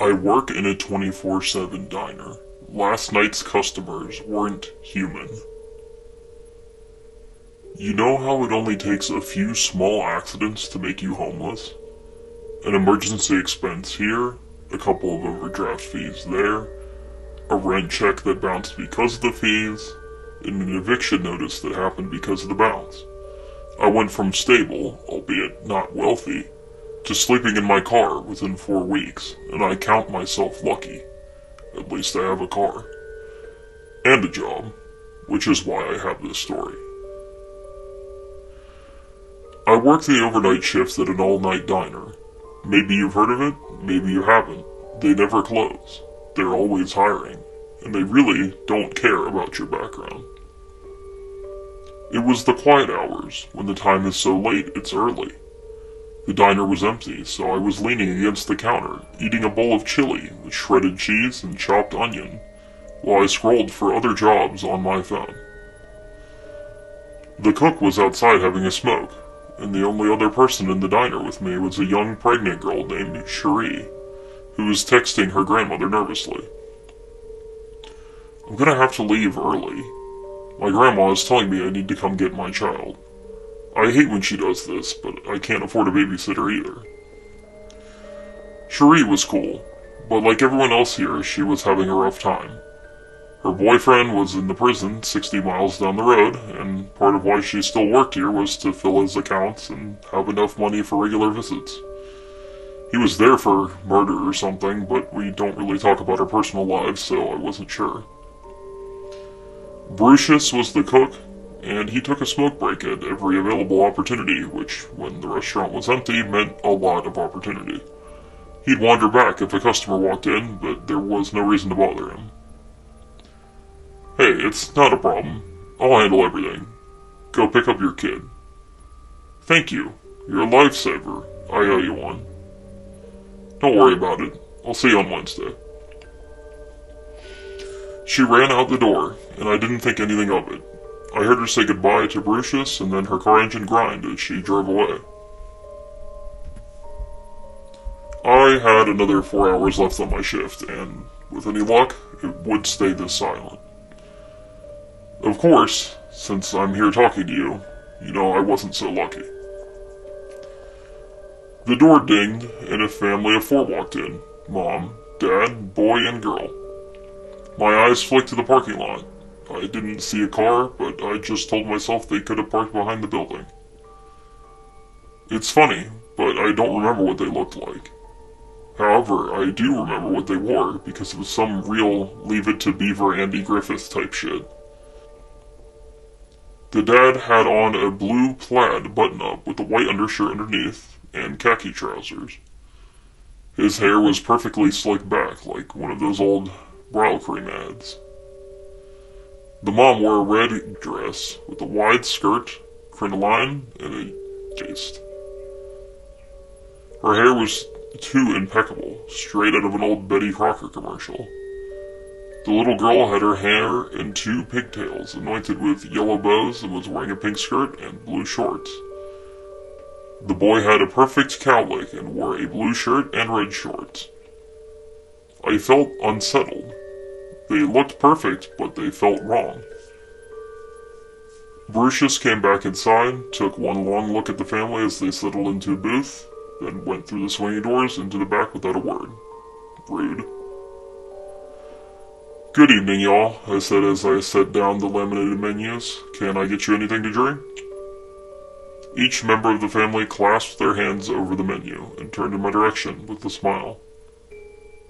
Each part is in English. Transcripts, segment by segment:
I work in a 24/7 diner. Last night's customers weren't human. You know how it only takes a few small accidents to make you homeless? An emergency expense here, a couple of overdraft fees there, a rent check that bounced because of the fees, and an eviction notice that happened because of the bounce. I went from stable, albeit not wealthy, to sleeping in my car within 4 weeks, and I count myself lucky. At least I have a car. And a job, which is why I have this story. I work the overnight shift at an all-night diner. Maybe you've heard of it, maybe you haven't. They never close. They're always hiring, and they really don't care about your background. It was the quiet hours, when the time is so late it's early. The diner was empty, so I was leaning against the counter, eating a bowl of chili with shredded cheese and chopped onion, while I scrolled for other jobs on my phone. The cook was outside having a smoke, and the only other person in the diner with me was a young pregnant girl named Cherie, who was texting her grandmother nervously. "I'm gonna have to leave early. My grandma is telling me I need to come get my child. I hate when she does this, but I can't afford a babysitter either." Cherie was cool, but like everyone else here, she was having a rough time. Her boyfriend was in the prison 60 miles down the road, and part of why she still worked here was to fill his accounts and have enough money for regular visits. He was there for murder or something, but we don't really talk about our personal lives, so I wasn't sure. Brucius was the cook, and he took a smoke break at every available opportunity, which, when the restaurant was empty, meant a lot of opportunity. He'd wander back if a customer walked in, but there was no reason to bother him. "Hey, it's not a problem. I'll handle everything. Go pick up your kid." "Thank you. You're a lifesaver. I owe you one." "Don't worry about it. I'll see you on Wednesday." She ran out the door, and I didn't think anything of it. I heard her say goodbye to Brucius, and then her car engine grind as she drove away. I had another 4 hours left on my shift, and with any luck, it would stay this silent. Of course, since I'm here talking to you, you know I wasn't so lucky. The door dinged, and a family of 4 walked in. Mom, Dad, boy, and girl. My eyes flicked to the parking lot. I didn't see a car, but I just told myself they could have parked behind the building. It's funny, but I don't remember what they looked like. However, I do remember what they wore, because it was some real Leave It to Beaver Andy Griffith type shit. The dad had on a blue plaid button-up with a white undershirt underneath, and khaki trousers. His hair was perfectly slicked back, like one of those old brow cream ads. The mom wore a red dress with a wide skirt, crinoline, and a waist. Her hair was too impeccable, straight out of an old Betty Crocker commercial. The little girl had her hair in 2 pigtails, anointed with yellow bows, and was wearing a pink skirt and blue shorts. The boy had a perfect cowlick and wore a blue shirt and red shorts. I felt unsettled. They looked perfect, but they felt wrong. Brucius came back inside, took one long look at the family as they settled into a booth, then went through the swinging doors into the back without a word. Rude. "Good evening, y'all," I said as I set down the laminated menus. "Can I get you anything to drink?" Each member of the family clasped their hands over the menu and turned in my direction with a smile.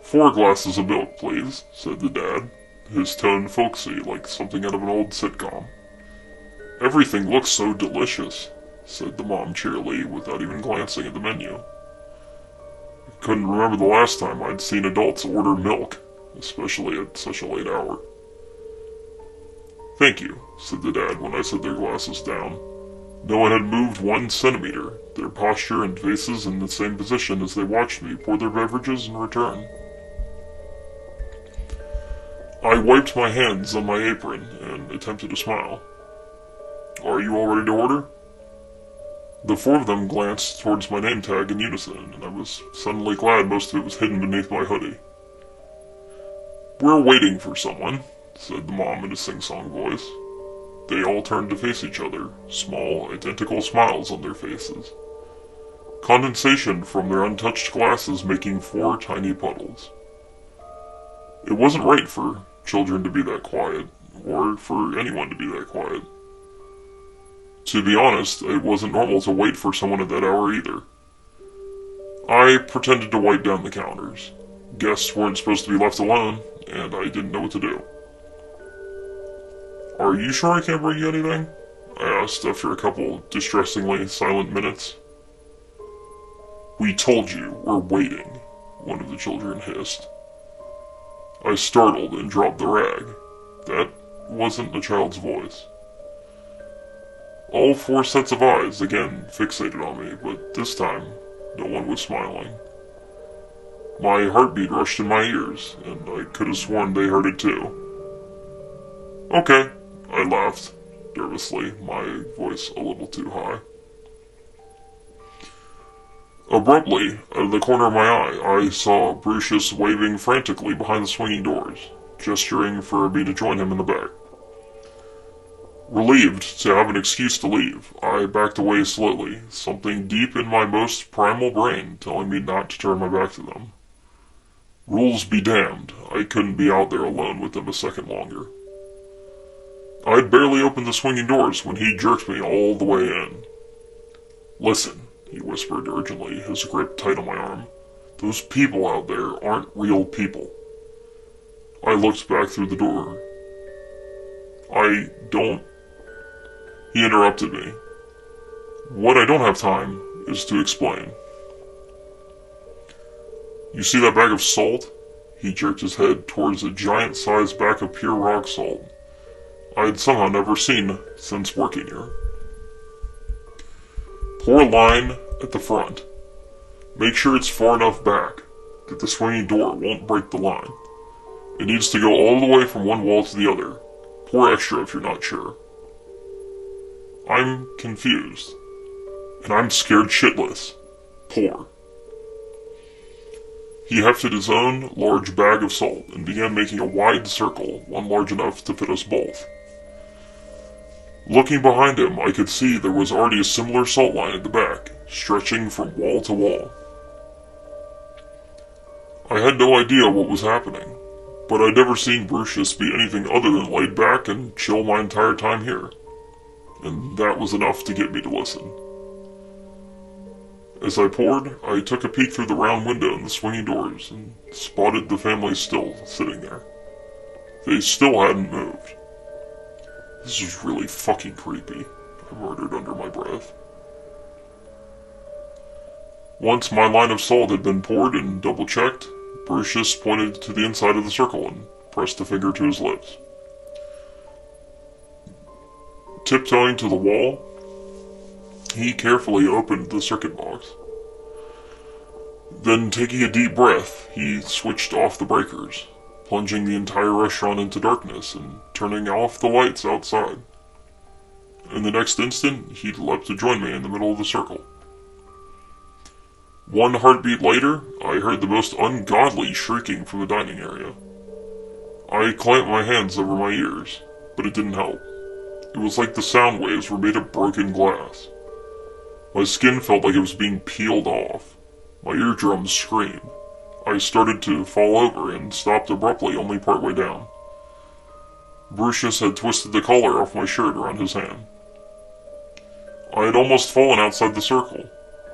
"4 glasses of milk, please," said the dad, his tone folksy like something out of an old sitcom. "Everything looks so delicious," said the mom cheerily without even glancing at the menu. I couldn't remember the last time I'd seen adults order milk, especially at such a late hour. "Thank you," said the dad when I set their glasses down. No one had moved 1 centimeter, their posture and faces in the same position as they watched me pour their beverages in return. I wiped my hands on my apron and attempted to smile. "Are you all ready to order?" The 4 of them glanced towards my name tag in unison, and I was suddenly glad most of it was hidden beneath my hoodie. "We're waiting for someone," said the mom in a sing-song voice. They all turned to face each other, small, identical smiles on their faces. Condensation from their untouched glasses making 4 tiny puddles. It wasn't right for children to be that quiet, or for anyone to be that quiet. To be honest, it wasn't normal to wait for someone at that hour either. I pretended to wipe down the counters. Guests weren't supposed to be left alone, and I didn't know what to do. "Are you sure I can't bring you anything?" I asked after a couple distressingly silent minutes. "We told you we're waiting," one of the children hissed. I startled and dropped the rag. That wasn't a child's voice. All 4 sets of eyes again fixated on me, but this time no one was smiling. My heartbeat rushed in my ears, and I could have sworn they heard it too. "Okay," I laughed, nervously, my voice a little too high. Abruptly, out of the corner of my eye, I saw Brucius waving frantically behind the swinging doors, gesturing for me to join him in the back. Relieved to have an excuse to leave, I backed away slowly, something deep in my most primal brain telling me not to turn my back to them. Rules be damned, I couldn't be out there alone with them a second longer. I'd barely opened the swinging doors when he jerked me all the way in. "Listen," he whispered urgently, his grip tight on my arm. "Those people out there aren't real people." I looked back through the door. "I don't—" He interrupted me. "What I don't have time is to explain. You see that bag of salt?" He jerked his head towards a giant-sized bag of pure rock salt I'd somehow never seen since working here. "Pour a line at the front. Make sure it's far enough back that the swinging door won't break the line. It needs to go all the way from one wall to the other. Pour extra if you're not sure." I'm confused, and I'm scared shitless. Pour. He hefted his own large bag of salt and began making a wide circle, one large enough to fit us both. Looking behind him, I could see there was already a similar salt line at the back, stretching from wall to wall. I had no idea what was happening, but I'd never seen Brucius be anything other than laid back and chill my entire time here, and that was enough to get me to listen. As I poured, I took a peek through the round window in the swinging doors and spotted the family still sitting there. They still hadn't moved. "This is really fucking creepy," I muttered under my breath. Once my line of salt had been poured and double-checked, Brucius pointed to the inside of the circle and pressed a finger to his lips. Tiptoeing to the wall, he carefully opened the circuit box. Then, taking a deep breath, he switched off the breakers, plunging the entire restaurant into darkness and turning off the lights outside. In the next instant, he leapt to join me in the middle of the circle. One heartbeat later, I heard the most ungodly shrieking from the dining area. I clamped my hands over my ears, but it didn't help. It was like the sound waves were made of broken glass. My skin felt like it was being peeled off. My eardrums screamed. I started to fall over and stopped abruptly only partway down. Brucius had twisted the collar off my shirt around his hand. I had almost fallen outside the circle.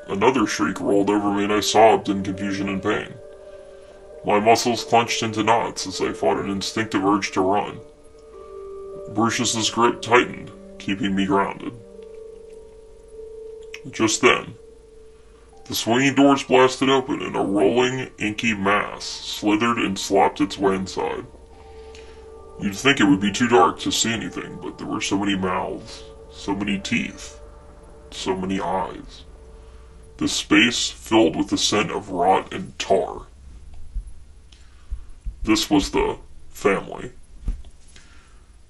Another shriek rolled over me and I sobbed in confusion and pain. My muscles clenched into knots as I fought an instinctive urge to run. Brucius's grip tightened, keeping me grounded. Just then, the swinging doors blasted open and a rolling, inky mass slithered and slopped its way inside. You'd think it would be too dark to see anything, but there were so many mouths, so many teeth, so many eyes. The space filled with the scent of rot and tar. This was the family.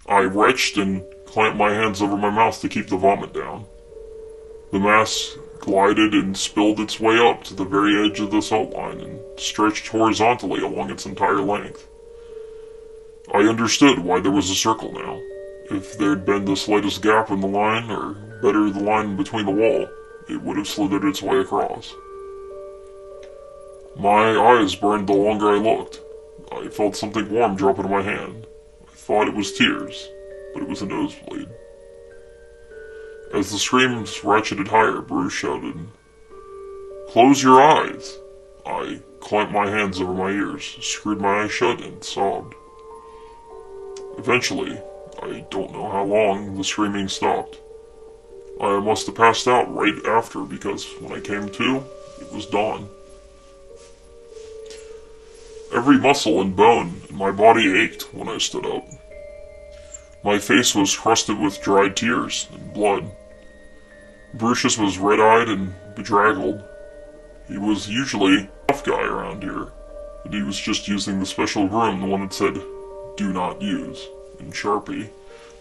I retched and clamped my hands over my mouth to keep the vomit down. The mass glided and spilled its way up to the very edge of the salt line and stretched horizontally along its entire length. I understood why there was a circle now. If there'd been the slightest gap in the line, or better, the line between the wall, it would have slithered its way across. My eyes burned the longer I looked. I felt something warm drop into my hand. I thought it was tears, but it was a nosebleed. As the screams ratcheted higher, Bruce shouted, "Close your eyes!" I clamped my hands over my ears, screwed my eyes shut, and sobbed. Eventually, I don't know how long, the screaming stopped. I must have passed out right after, because when I came to, it was dawn. Every muscle and bone in my body ached when I stood up. My face was crusted with dried tears and blood. Brucius was red-eyed and bedraggled. He was usually a tough guy around here, but he was just using the special broom, the one that said, "Do not use," in Sharpie,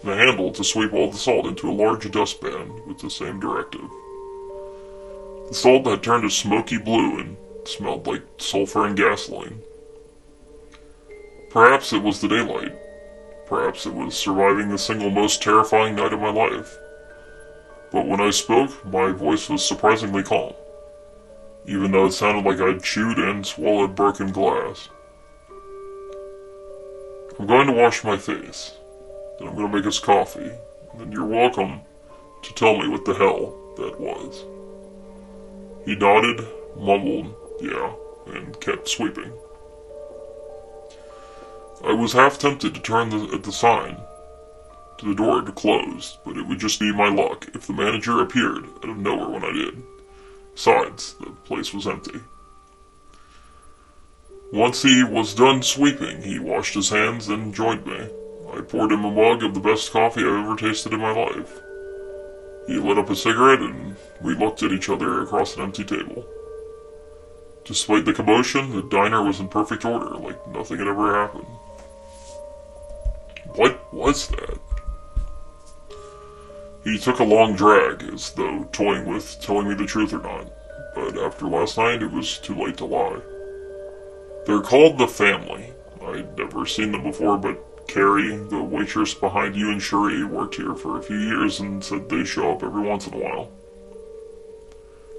and a handle to sweep all the salt into a large dustpan with the same directive. The salt had turned a smoky blue and smelled like sulfur and gasoline. Perhaps it was the daylight. Perhaps it was surviving the single most terrifying night of my life. But when I spoke, my voice was surprisingly calm, even though it sounded like I'd chewed and swallowed broken glass. "I'm going to wash my face, then I'm going to make us coffee, and then you're welcome to tell me what the hell that was." He nodded, mumbled, "Yeah," and kept sweeping. I was half tempted to turn at the sign to the door to close, but it would just be my luck if the manager appeared out of nowhere when I did. Besides, the place was empty. Once he was done sweeping, he washed his hands and joined me. I poured him a mug of the best coffee I've ever tasted in my life. He lit up a cigarette, and we looked at each other across an empty table. Despite the commotion, the diner was in perfect order, like nothing had ever happened. What was that? He took a long drag, as though toying with telling me the truth or not, but after last night it was too late to lie. They're called the Family. I'd never seen them before, but Carrie, the waitress behind you and Cherie, worked here for a few years and said they show up every once in a while.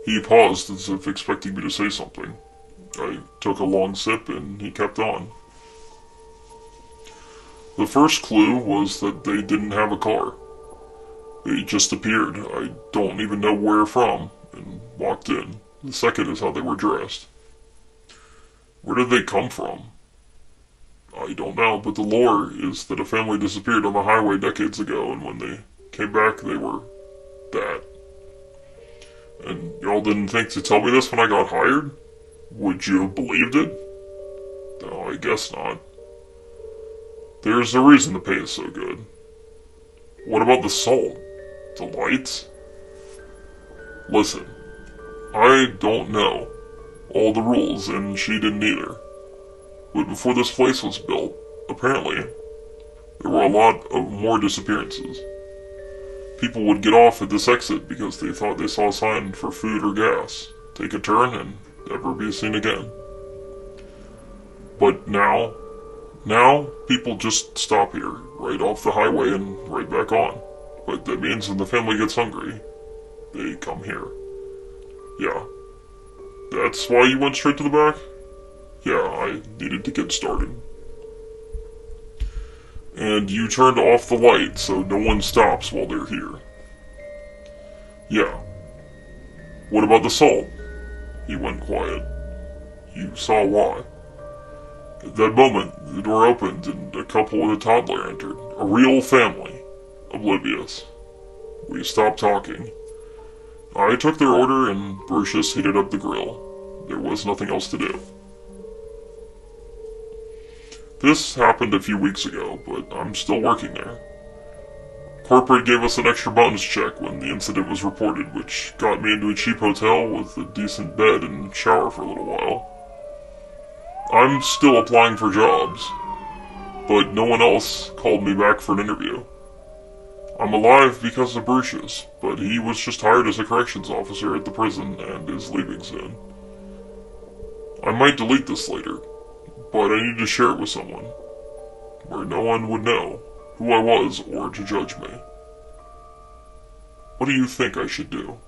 He paused as if expecting me to say something. I took a long sip and he kept on. The first clue was that they didn't have a car. They just appeared, I don't even know where from, and walked in. The second is how they were dressed. Where did they come from? I don't know, but the lore is that a family disappeared on the highway decades ago, and when they came back, they were that. And y'all didn't think to tell me this when I got hired? Would you have believed it? No, I guess not. There's a reason the pay is so good. What about the salt? The lights? Listen, I don't know all the rules, and she didn't either. But before this place was built, apparently, there were a lot of more disappearances. People would get off at this exit because they thought they saw a sign for food or gas, take a turn, and never be seen again. But now people just stop here, right off the highway and right back on. But that means when the family gets hungry, they come here. Yeah. That's why you went straight to the back? Yeah, I needed to get started. And you turned off the light so no one stops while they're here. Yeah. What about the salt? He went quiet. You saw why. At that moment, the door opened and a couple with a toddler entered. A real family. Oblivious. We stopped talking. I took their order and Brucius heated up the grill. There was nothing else to do. This happened a few weeks ago, but I'm still working there. Corporate gave us an extra bonus check when the incident was reported, which got me into a cheap hotel with a decent bed and shower for a little while. I'm still applying for jobs, but no one else called me back for an interview. I'm alive because of Brucius, but he was just hired as a corrections officer at the prison and is leaving soon. I might delete this later, but I need to share it with someone. where no one would know who I was or to judge me. What do you think I should do?